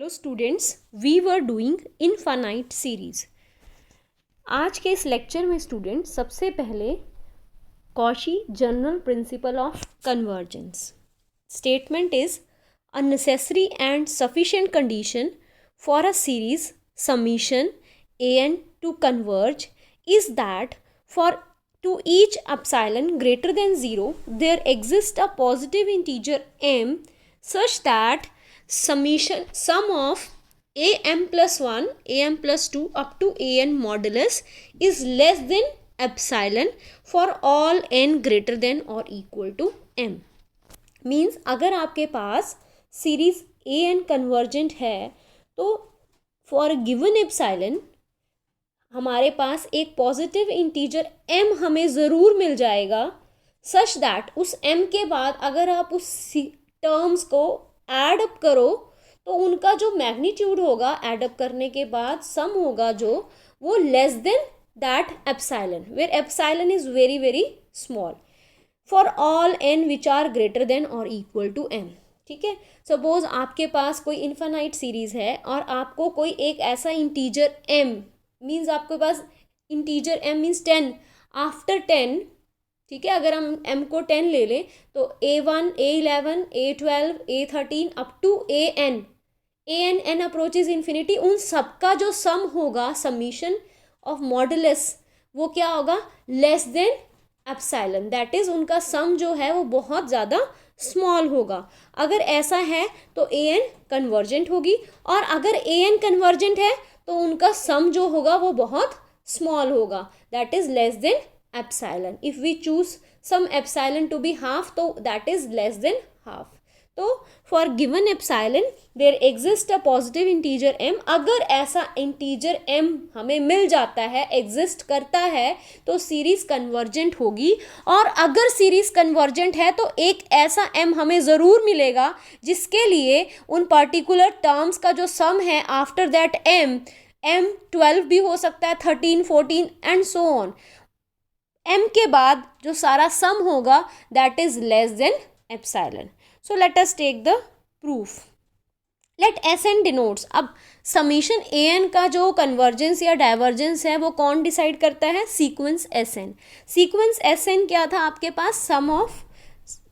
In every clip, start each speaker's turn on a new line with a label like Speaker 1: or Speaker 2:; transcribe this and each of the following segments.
Speaker 1: Hello students, we were doing infinite series. आज के इस लेक्चर में स्टूडेंट्स सबसे पहले Cauchy general principle of convergence statement is a necessary and sufficient condition for a series summation a n to converge is that for to each epsilon greater than 0 there exists a positive integer m such that sum of am plus 1 am plus 2 up to an modulus is less than epsilon for all n greater than or equal to m। Means अगर आपके पास series A N convergent है तो for given epsilon हमारे पास एक positive integer m हमें ज़रूर मिल जाएगा such that उस m के बाद अगर आप उस टर्म्स को ऐड अप करो तो उनका जो मैग्नीट्यूड होगा ऐड अप करने के बाद सम होगा जो वो less than that epsilon where epsilon is very very small for all n which are greater than और इक्वल टू m। ठीक है, सपोज आपके पास कोई इन्फाइनाइट सीरीज़ है और आपको कोई एक ऐसा इंटीजर m मीन्स आपके पास इंटीजर m मीन्स 10 आफ्टर 10। ठीक है, अगर हम m को 10 ले लें तो a1 a11 a12 a13 up to an n approaches infinity, उन सबका जो सम होगा समीशन ऑफ मॉडुलस वो क्या होगा less than epsilon, that is उनका सम जो है वो बहुत ज़्यादा स्मॉल होगा। अगर ऐसा है तो an कन्वर्जेंट होगी और अगर an कन्वर्जेंट है तो उनका सम जो होगा वो बहुत स्मॉल होगा, that is less than epsilon. If we choose some epsilon to be half तो that is less than half. तो for given epsilon there exist a positive integer m। अगर ऐसा इंटीजर m हमें मिल जाता है, एग्जिस्ट करता है, तो सीरीज कन्वर्जेंट होगी। और अगर सीरीज कन्वर्जेंट है तो एक ऐसा m हमें ज़रूर मिलेगा जिसके लिए उन पर्टिकुलर टर्म्स का जो सम है आफ्टर दैट m 12 भी हो सकता है, 13 14 एंड सो ऑन, m के बाद जो सारा सम होगा that is less than epsilon. So let us take the proof. Let Sn denotes, अब समीशन an का जो कन्वर्जेंस या डाइवर्जेंस है वो कौन डिसाइड करता है, सीक्वेंस Sn। सीक्वेंस Sn क्या था आपके पास, sum of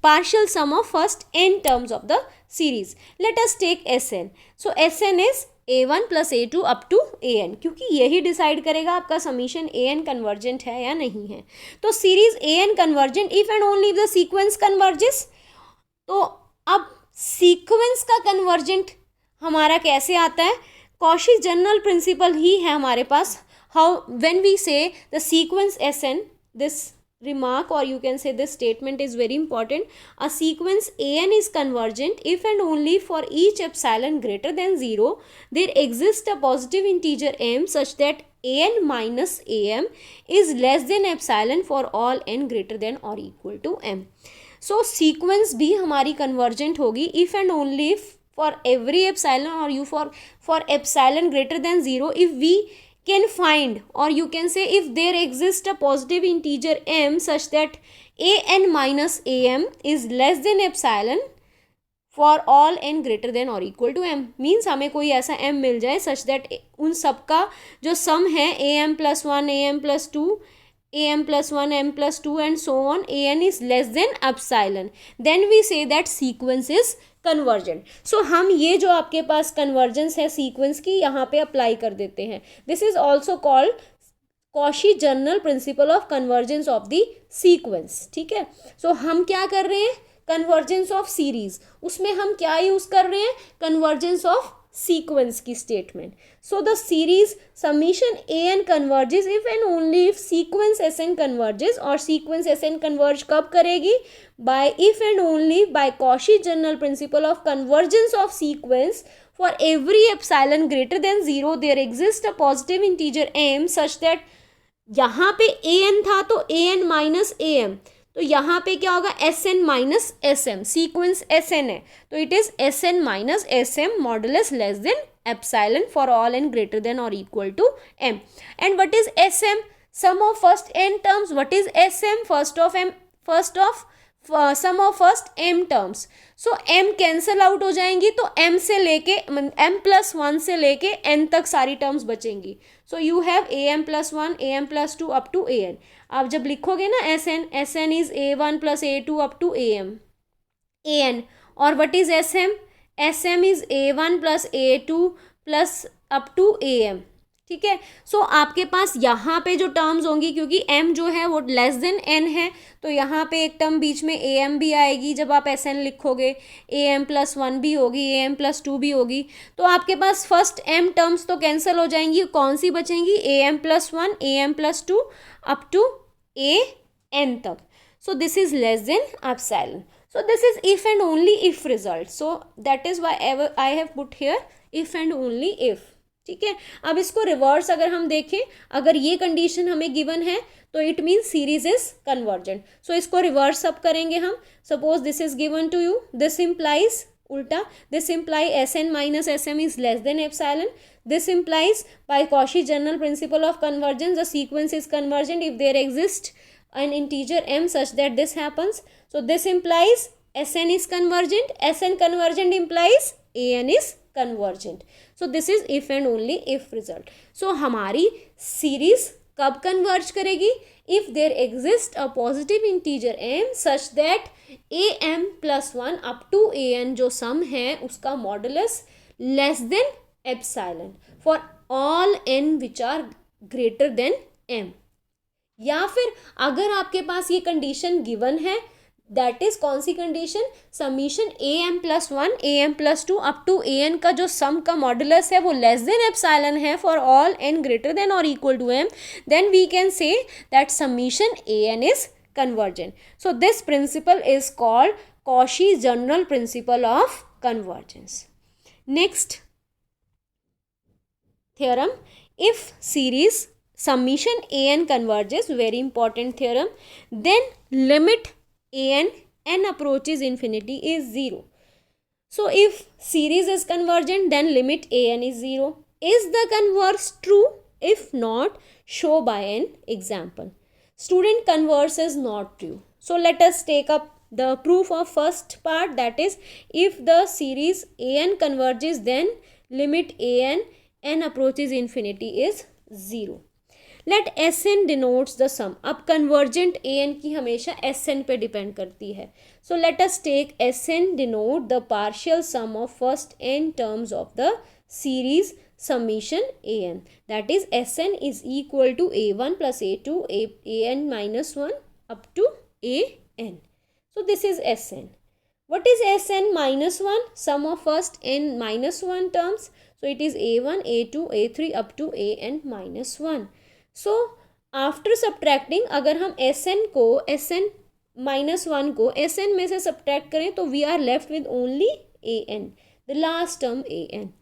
Speaker 1: partial sum of first n terms of the series. Let us take Sn। So Sn is a1 plus a2 up to an, क्योंकि यही डिसाइड करेगा आपका समीशन an कन्वर्जेंट है या नहीं है। तो series an convergent if and only the sequence converges. तो अब सीक्वेंस का कन्वर्जेंट हमारा कैसे आता है, कॉशी जनरल प्रिंसिपल ही है हमारे पास। हाउ व्हेन वी से the sequence Sn, this remark or you can say this statement is very important. A sequence an is convergent if and only for each epsilon greater than 0 there exists a positive integer m such that an minus am is less than epsilon for all n greater than or equal to m. So sequence भी हमारी convergent होगी if and only for every epsilon or you for epsilon greater than 0 if we can find or you can say if there exists a positive integer m such that an minus am is less than epsilon for all n greater than or equal to m। Means हमें कोई ऐसा m मिल जाए such that उन सबका जो सम है am plus 1 am plus 2 am plus 1 m plus 2 and so on an is less than epsilon, then we say that sequence is convergent. So हम ये जो आपके पास कन्वर्जेंस है सीक्वेंस की यहाँ पे अप्लाई कर देते हैं। This is also called Cauchy general principle of convergence of the sequence. ठीक है, सो हम क्या कर रहे हैं, कन्वर्जेंस ऑफ सीरीज, उसमें हम क्या यूज कर रहे हैं, कन्वर्जेंस ऑफ सीक्वेंस की statement. So the series summation an converges if and only if sequence Sn converges. और सीक्वेंस Sn कन्वर्ज कब करेगी, by if and only by Cauchy general principle of convergence of sequence for every epsilon greater than 0 there exists a positive integer m such that यहाँ पे an था तो an minus am, तो यहाँ पे क्या होगा Sn minus Sm, sequence Sn है तो it is Sn minus Sm modulus less than epsilon for all n greater than और equal to m। And what is Sm, sum of first n terms. What is Sm, first of sum of first m terms. So m cancel out हो जाएंगी तो m से लेके m+1 से लेके n तक सारी टर्म्स बचेंगी. So you have am+1 am+2 up to an. आप जब लिखोगे ना sn is a1 + a2 up to an. और what is sm is a1 + a2 plus up to am. ठीक है. सो आपके पास यहाँ पे जो टर्म्स होंगी, क्योंकि m जो है वो लेस देन n है, तो यहाँ पे एक टर्म बीच में am भी आएगी जब आप sn लिखोगे, am+1 भी होगी, am+2 भी होगी. तो आपके पास फर्स्ट m टर्म्स तो कैंसिल हो जाएंगी. कौन सी बचेंगी? am+1 am+2 up to an तक. So this is less than epsilon. So this is if and only if result. So that is why I have put here if and only if. ठीक है. अब इसको reverse अगर हम देखें, अगर ये कंडीशन हमें गिवन है तो it mean series is convergent. So इसको रिवर्स अप करेंगे हम. Suppose this is given to you, this implies उल्टा, this imply Sn minus Sm is less than epsilon. This implies by Cauchy general principle of convergence the sequence is convergent if there exists an integer m such that this happens. So this implies Sn is convergent. Sn convergent implies An is convergent. So this is if and only if result. So हमारी series कब converge करेगी? If there exists a positive integer m such that am+1 up to an जो sum है उसका modulus less than epsilon for all n which are greater than m. या फिर अगर आपके पास ये कंडीशन गिवन है, दैट इज कौन सी condition? Summation am+1 am+2 up to an का जो सम का मॉडुलस है वो लेस देन एप्सिलॉन है for all n greater than और equal to m, then we can say that summation an is convergent. So this principle is called Cauchy general principle of convergence. Next theorem, if series summation an converges, very important theorem, then limit n approaches infinity is 0. So if series is convergent, then limit an is 0. Is the converse true? If not, show by an example. Student, converse is not true. So let us take up the proof of first part, that is if the series an converges, then limit n approaches infinity is 0. Let Sn denotes the sum. अब convergent an की हमेशा Sn पे depend करती है. So let us take Sn denote the partial sum of first n terms of the series summation an. That is Sn is equal to a1 plus a2 an minus 1 up to an. So this is Sn. What is Sn minus 1? Sum of first n minus 1 terms. So it is a1, a2, a3 up to an minus 1. So after subtracting, अगर हम Sn minus 1 को Sn में से subtract करें तो we are left with only an, the last term an.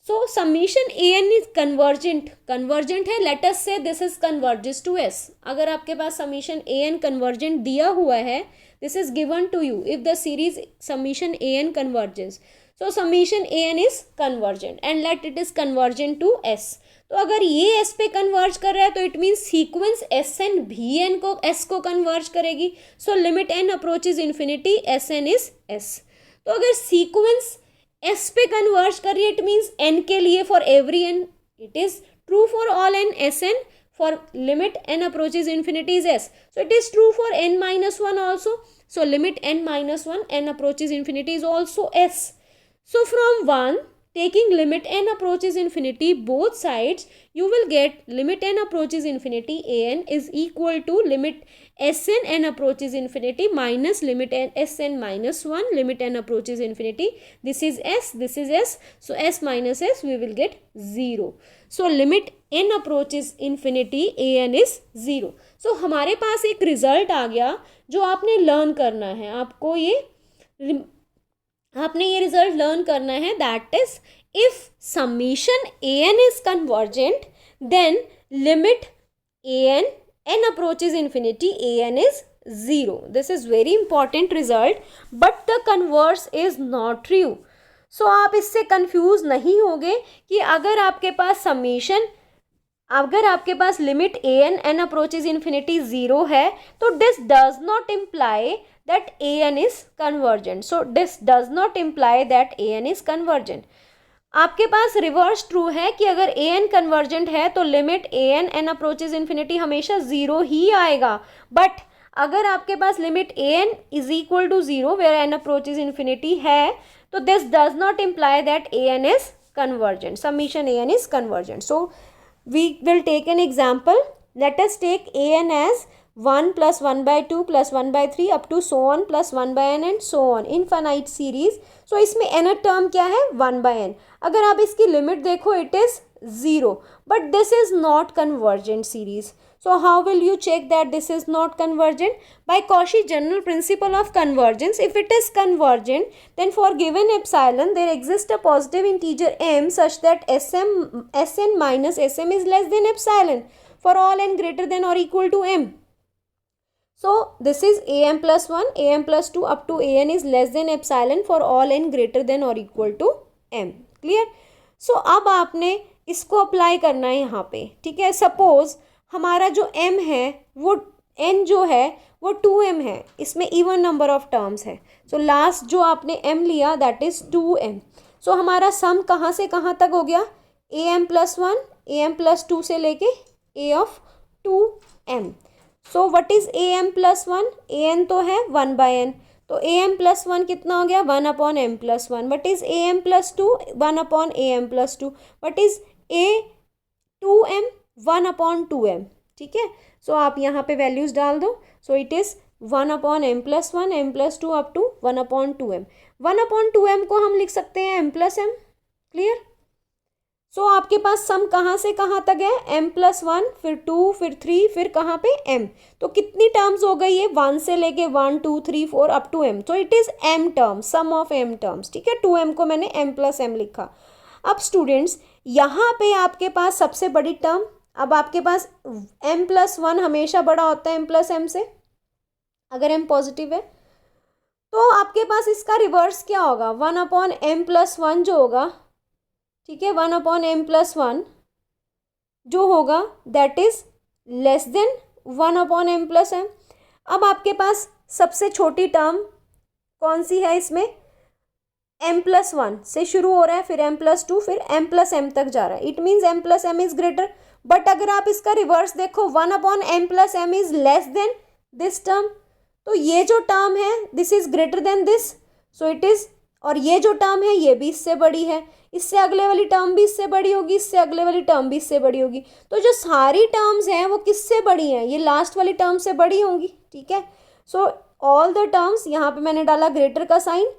Speaker 1: So summation an is convergent है. Let us say this is converges to S. अगर आपके पास summation an convergent दिया हुआ है, this is given to you if the series summation an converges. So summation an is convergent and let it is convergent to S. तो अगर ये S पे converge कर रहा है तो इट मीन्स सीक्वेंस Sn भी n को S को कन्वर्ज करेगी. So limit n approaches infinity Sn is S. तो अगर सीक्वेंस S पे कन्वर्ज कर रही है इट मीन्स n के लिए for every n it is true for all n Sn for limit n approaches infinity is S. So it is true for n minus 1 also. So limit n minus 1 n approaches infinity is also S. So from 1 taking limit n approaches infinity both sides, you will get limit n approaches infinity an is equal to limit Sn n approaches infinity minus limit Sn minus 1 limit n approaches infinity. This is S, this is S. So S minus S we will get 0. So limit n approaches infinity an is 0. So हमारे पास एक result आ गया जो आपने learn करना है. आपने ये result learn करना है. That is if summation an is convergent then limit n approaches infinity an is 0. This is very important result, but the converse is not true. So आप इससे कंफ्यूज नहीं होंगे कि अगर आपके पास limit an n approaches infinity 0 है तो this does not imply that an is convergent. So this does not imply that an is convergent. आपके पास रिवर्स ट्रू है कि अगर an कन्वर्जेंट है तो लिमिट an अप्रोचेज इन्फिनिटी हमेशा जीरो ही आएगा, बट अगर आपके पास limit an is equal to zero where n approaches infinity है तो this does not imply that an is convergent. Summation an is convergent. So we will take an example. Let us take an as 1 plus 1 by 2 plus 1 by 3 up to so on plus 1 by n and so on, infinite series. So इसमें nth term क्या है 1 by n. अगर आप इसकी limit देखो it is 0, but this is not convergent series. So how will you check that this is not convergent? By Cauchy general principle of convergence, if it is convergent, then for given epsilon there exists a positive integer m such that Sn minus Sm is less than epsilon for all n greater than or equal to m. So this is am plus 1, am plus 2 up to an is less than epsilon for all n greater than or equal to m. Clear? So अब आपने इसको apply करना है यहाँ पे, ठीक है. Suppose हमारा जो m है वो n जो है वो 2m है, इसमें इवन नंबर ऑफ टर्म्स है. सो लास्ट जो आपने m लिया दैट इज 2m. सो हमारा सम कहाँ से कहाँ तक हो गया, am प्लस 1 am प्लस 2 से लेके a of 2m. So what is am plus 1, an तो है 1 बाय n, तो am प्लस 1 कितना हो गया 1 upon m plus 1. What is am plus 2 1 upon am plus 2. What is a 2m 1 upon 2m. ठीक है. सो आप यहाँ पे वैल्यूज डाल दो. So it is 1 upon m plus 1 m plus 2 up to 1 upon 2m. 1 upon 2m को हम लिख सकते हैं m plus m. Clear. So आपके पास सम कहाँ से कहाँ तक है, m प्लस 1 फिर 2 फिर 3 फिर कहाँ पे m. तो कितनी टर्म्स हो गई है 1 से लेके 1 2 3 4 अप टू m. तो it is m terms, sum of m terms. ठीक है. 2m को मैंने m प्लस m लिखा. अब स्टूडेंट्स यहाँ पे आपके पास सबसे बड़ी टर्म, अब आपके पास m प्लस 1 हमेशा बड़ा होता है m प्लस m से अगर m पॉजिटिव है. तो आपके पास इसका रिवर्स क्या होगा 1 अपॉन m प्लस 1 जो होगा, ठीक है, 1 अपॉन m प्लस 1 जो होगा that is less then 1 upon m plus m. अब आपके पास सबसे छोटी टर्म कौन सी है इसमें, m प्लस 1 से शुरू हो रहा है फिर m प्लस 2 फिर m प्लस m तक जा रहा है. It means m plus m is greater. But अगर आप इसका रिवर्स देखो 1 upon m plus m is less then this term, तो ये जो टर्म है this is greater then this. So it is, और ये जो टर्म है ये भी इससे बड़ी है, इससे अगले वाली टर्म भी इससे बड़ी होगी, इससे अगले वाली टर्म भी इससे बड़ी होगी. तो जो सारी टर्म्स हैं वो किससे बड़ी हैं, ये लास्ट वाली टर्म से बड़ी होंगी. ठीक है. सो ऑल द टर्म्स, यहाँ पे मैंने डाला ग्रेटर का sign.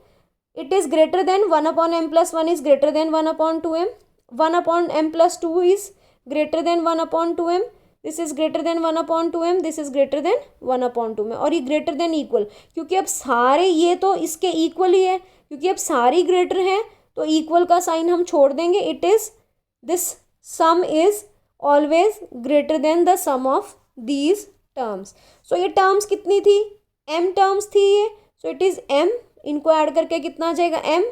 Speaker 1: It is greater than 1 upon m plus 1 is greater than 1 upon 2m. 1 upon m plus 2 is greater than 1 upon 2m. This is greater than 1 upon 2m. This is greater than 1 upon 2m. और ये greater than equal, क्योंकि अब सारे ये तो इसके equal ही है, क्योंकि अब सारी ग्रेटर हैं तो इक्वल का साइन हम छोड़ देंगे. It is this sum is always greater than the sum of these terms. So ये टर्म्स कितनी थी, m टर्म्स थी ये. सो इट इज m, इनको ऐड करके कितना आ जाएगा m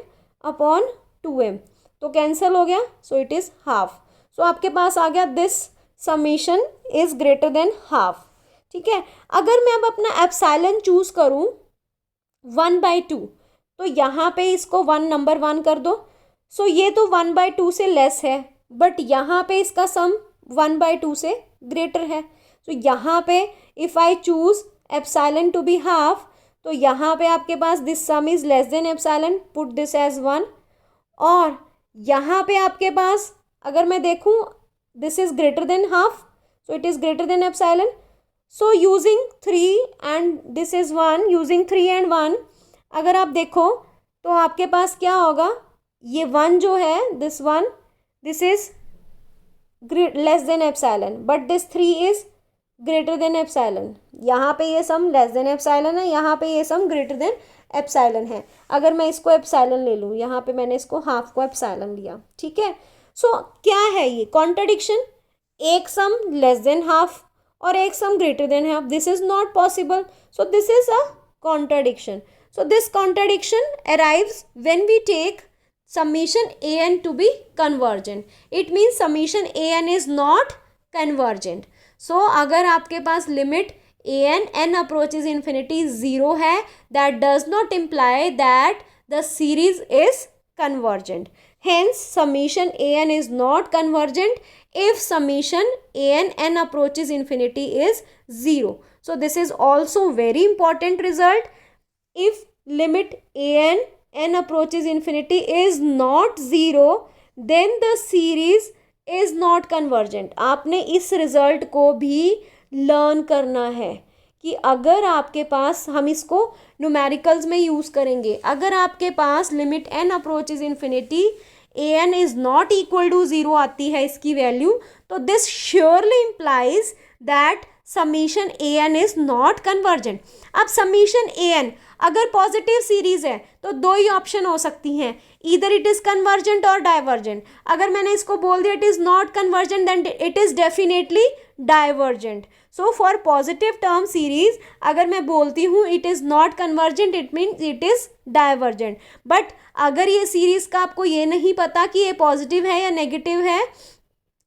Speaker 1: अपॉन 2m. तो कैंसिल हो गया. So it is half. So आपके पास आ गया this summation is greater than half. ठीक है. अगर मैं अब अपना एप्सिलॉन चूज करूं 1 बाई 2, तो यहाँ पे इसको 1 नंबर 1 कर दो. सो ये तो 1 बाई 2 से लेस है, बट यहाँ पे इसका सम 1 बाई 2 से ग्रेटर है. तो यहाँ पे if I choose epsilon to be half, तो यहाँ पे आपके पास this sum is less than epsilon, put this as 1. और यहाँ पे आपके पास अगर मैं देखूँ this is greater than half, so it is greater than epsilon. So using 3 and this is 1, using 3 and 1 अगर आप देखो तो आपके पास क्या होगा, ये 1 जो है this 1 this is less than epsilon, but this 3 is greater than epsilon. यहाँ पे ये सम लेस देन एप्सिलॉन है, यहाँ पे ये सम ग्रेटर देन एप्सिलॉन है. अगर मैं इसको एप्सिलॉन ले लूँ, यहाँ पे मैंने इसको हाफ को एप्सिलॉन लिया. ठीक है. सो क्या है ये कॉन्ट्रडिक्शन, एक सम लेस देन हाफ और एक सम greater than half. This is not possible. So this is a contradiction. So this contradiction arrives when we take summation an to be convergent. It means summation an is not convergent. So अगर आपके पास limit n approaches infinity 0 है, that does not imply that the series is convergent. Hence summation an is not convergent if summation n approaches infinity is 0. So this is also very important result. If limit n approaches infinity is not 0, then the series is not convergent. आपने इस result को भी learn करना है कि अगर आपके पास, हम इसको न्यूमेरिकल्स में यूज़ करेंगे, अगर आपके पास limit n approaches infinity an is not equal to 0 आती है इसकी वैल्यू, तो this surely implies that summation an is not convergent. अब समीशन an अगर पॉजिटिव सीरीज है तो दो ही ऑप्शन हो सकती हैं, ईदर इट इज़ कन्वर्जेंट और डाइवर्जेंट. अगर मैंने इसको बोल दिया it is not convergent, then it is definitely divergent. So for positive term series अगर मैं बोलती हूँ it is not convergent, it means it is divergent. But अगर ये सीरीज का आपको ये नहीं पता कि ये पॉजिटिव है या नेगेटिव है,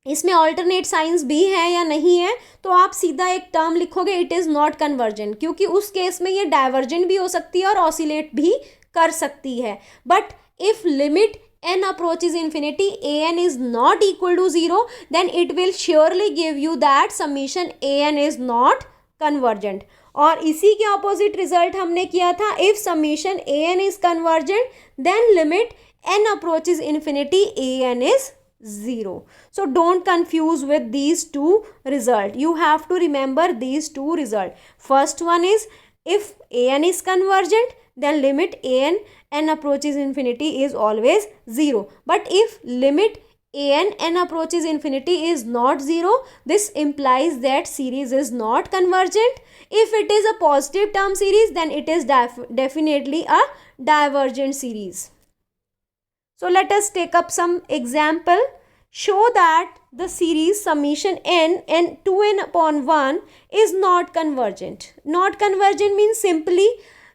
Speaker 1: इसमें ऑल्टरनेट साइंस भी है या नहीं है, तो आप सीधा एक टर्म लिखोगे इट इज़ नॉट कन्वर्जेंट, क्योंकि उस केस में ये डाइवर्जेंट भी हो सकती है और ऑसिलेट भी कर सकती है. But if limit n approaches infinity an is not equal to 0, then it will surely give you that summation an is not convergent. और इसी के ऑपोजिट रिजल्ट हमने किया था, if summation an is convergent then limit n approaches infinity an is 0. So don't confuse with these two result. You have to remember these two result. First one is if an is convergent, then limit n approaches infinity is always 0. But if limit n approaches infinity is not 0, this implies that series is not convergent. If it is a positive term series, then it is definitely a divergent series. So let us take up some example. Show that the series summation n and 2n upon 1 is not convergent. Not convergent means simply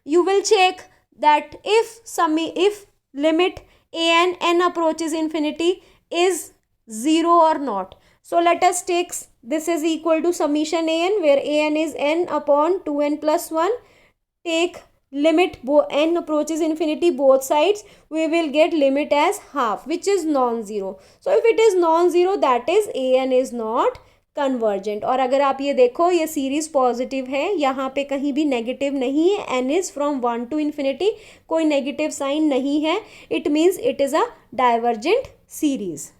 Speaker 1: you will check that if limit n approaches infinity is 0 or not. So let us take this is equal to summation an, where an is n upon 2n plus 1. Take limit n approaches infinity both sides, we will get limit as half, which is non-zero. So if it is non-zero, that is an is not convergent. और अगर आप ये देखो ये series positive है, यहाँ पे कहीं भी नेगेटिव नहीं है, n is from 1 to infinity, कोई नेगेटिव साइन नहीं है, it means it is a divergent series.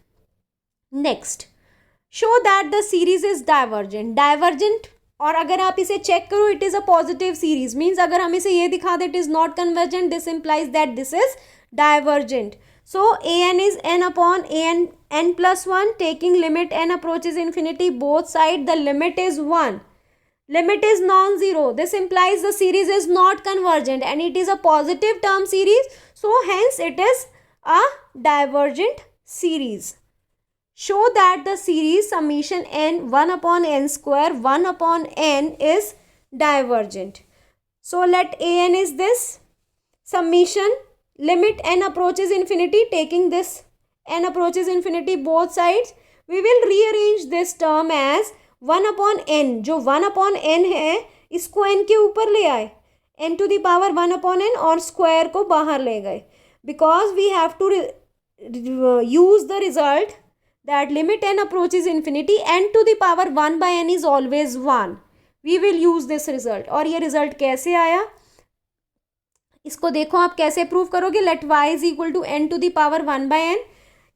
Speaker 1: Next, show that the series is divergent. Divergent, और अगर आप इसे चेक करो it is a positive series, means अगर हम इसे ये दिखा दे it is not convergent, this implies that this is divergent. So an is n upon n plus 1, taking limit n approaches infinity both side, the limit is 1. Limit is non-zero, this implies the series is not convergent and it is a positive term series, so hence it is a divergent series. Show that the series summation n 1 upon n square 1 upon n is divergent. So let an is this summation limit n approaches infinity, taking this n approaches infinity both sides, we will rearrange this term as 1 upon n. जो 1 upon n है इसको n के ऊपर ले आए, n to the power 1 upon n, और square को बाहर ले गए, because we have to use the result that limit n approaches infinity, n to the power 1 by n is always 1. We will use this result. और ये result कैसे आया, इसको देखो आप कैसे प्रूव करोगे. Let y is equal to n to the power 1 by n.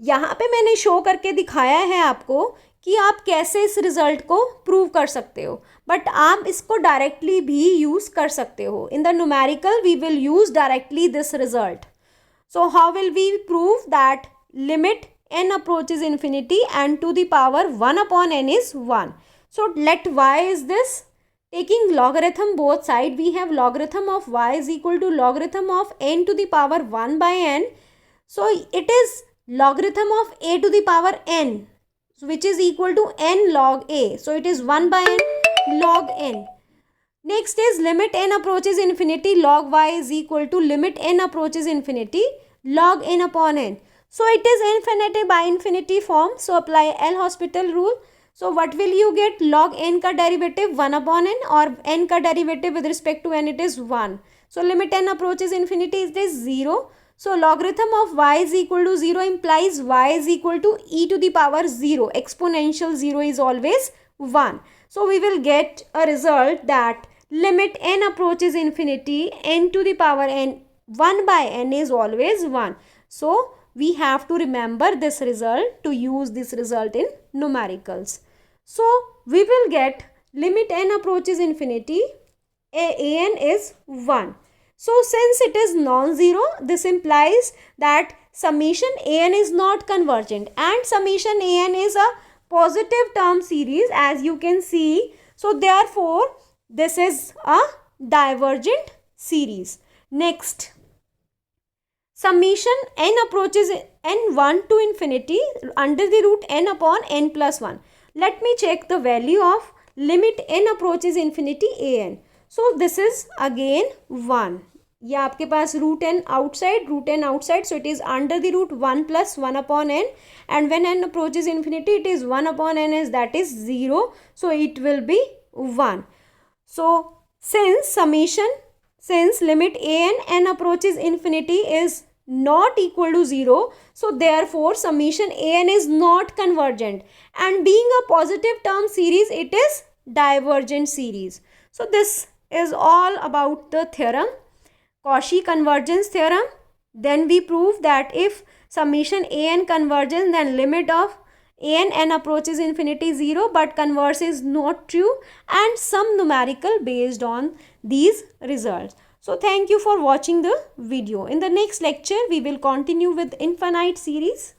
Speaker 1: यहाँ पे मैंने शो करके दिखाया है आपको कि आप कैसे इस रिजल्ट को प्रूव कर सकते हो, बट आप इसको डायरेक्टली भी यूज़ कर सकते हो. In the numerical we will use directly this result. So how will we prove that limit n approaches infinity and to the power 1 upon n is 1. So let y is this, taking logarithm both side, we have logarithm of y is equal to logarithm of n to the power 1 by n. So it is logarithm of a to the power n, which is equal to n log a. So it is 1 by n log n. Next is limit n approaches infinity, log y is equal to limit n approaches infinity log n upon n. So it is infinity by infinity form. So apply L'Hospital rule. So what will you get? Log n का derivative 1 upon n, और n का derivative with respect to n it is 1. So limit n approaches infinity, it is 0. So logarithm of y is equal to 0 implies y is equal to e to the power 0. Exponential 0 is always 1. So we will get a result that limit n approaches infinity, n to the power n 1 by n is always 1. So we have to remember this result to use this result in numericals. So we will get limit n approaches infinity, an is 1. So since it is non-zero, this implies that summation an is not convergent, and summation an is a positive term series, as you can see. So therefore this is a divergent series. Next, summation n approaches n1 to infinity under the root n upon n plus 1. Let me check the value of limit n approaches infinity an. So this is again 1. ये आपके पास root n outside, so it is under the root 1 plus 1 upon n, and when n approaches infinity it is 1 upon n, is that is 0, so it will be 1. So since limit n approaches infinity is not equal to 0, so therefore summation an is not convergent, and being a positive term series, it is divergent series. So this is all about the theorem, Cauchy convergence theorem. Then we prove that if summation an converges, then limit of n approaches infinity 0, but converse is not true, and some numerical based on these results. So thank you for watching the video. In the next lecture, we will continue with infinite series.